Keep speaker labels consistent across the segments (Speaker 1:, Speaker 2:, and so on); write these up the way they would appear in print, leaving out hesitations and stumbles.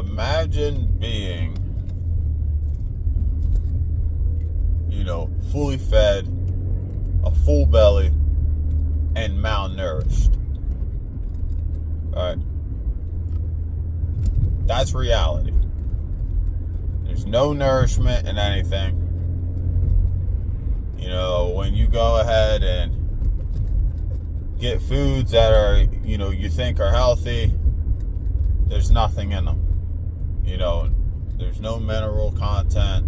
Speaker 1: imagine being, fully fed, a full belly, and malnourished. Alright? That's reality. There's no nourishment in anything. When you go ahead and get foods that are, you think are healthy, there's nothing in them. There's no mineral content.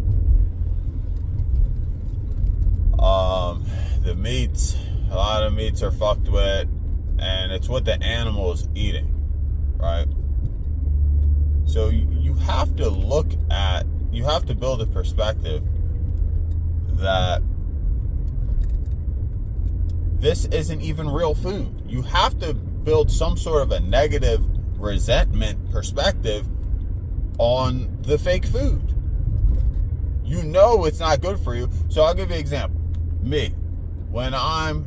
Speaker 1: The meats, a lot of meats are fucked with, and it's what the animal is eating, right? So you have to build a perspective that this isn't even real food. You have to build some sort of a negative resentment perspective on the fake food. It's not good for you. So I'll give you an example. Me, when I'm,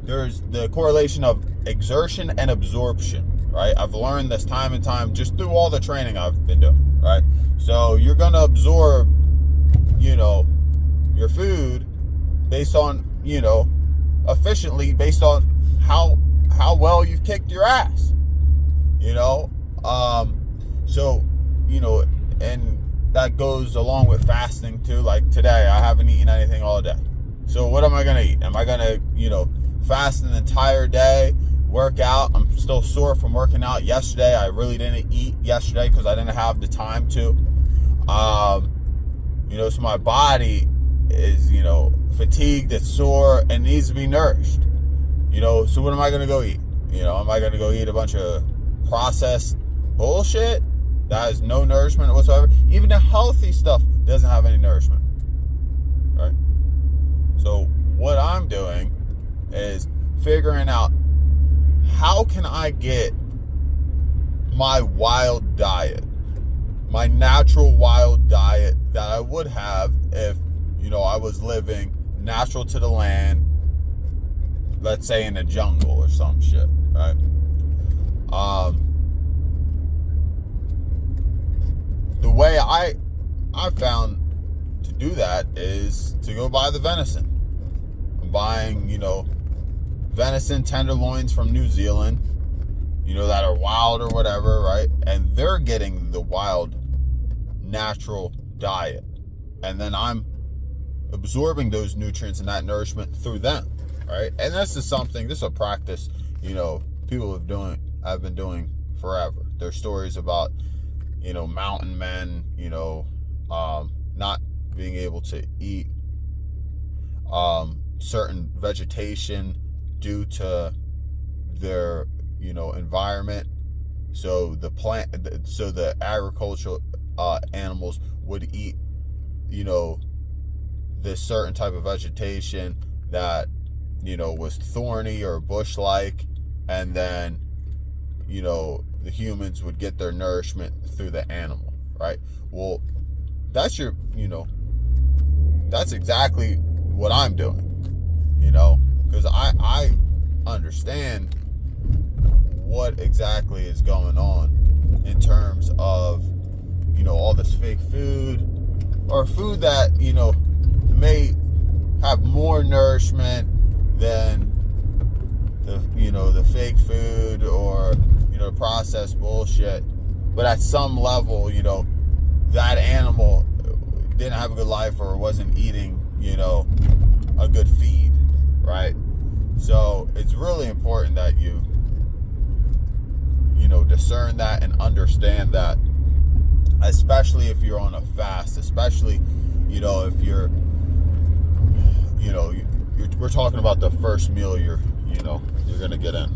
Speaker 1: there's the correlation of exertion and absorption, right? I've learned this time and time just through all the training I've been doing, right? So you're going to absorb, your food based on, efficiently based on how well you've kicked your ass, and that goes along with fasting too. Like today, I haven't eaten anything all day. So what am I going to eat? Am I going to, fast an entire day, work out? I'm still sore from working out yesterday. I really didn't eat yesterday because I didn't have the time to. So my body is, fatigued, it's sore, and needs to be nourished. So what am I going to go eat? Am I going to go eat a bunch of processed bullshit that has no nourishment whatsoever? Even the healthy stuff doesn't have any nourishment, right? So what I'm doing is figuring out, how can I get my wild diet, my natural wild diet that I would have if, I was living natural to the land, let's say in the jungle or some shit, right? The way I found to do that is to go buy the venison. I'm buying, venison tenderloins from New Zealand, that are wild or whatever, right? And they're getting the wild, natural diet. And then I'm absorbing those nutrients and that nourishment through them, right? And this is a practice, people have been doing forever. There's stories about, mountain men, not being able to eat certain vegetation due to their, environment. So the agricultural animals would eat, this certain type of vegetation that, was thorny or bush-like, and then, the humans would get their nourishment through the animal, right? Well, that's exactly what I'm doing, because I understand what exactly is going on in terms of, all this fake food, or food that, may have more nourishment than the fake food, or processed bullshit. But at some level, that animal didn't have a good life, or wasn't eating a good feed, right? So it's really important that you discern that and understand that, especially if you're on a fast, especially if you're we're talking about the first meal you're gonna get in.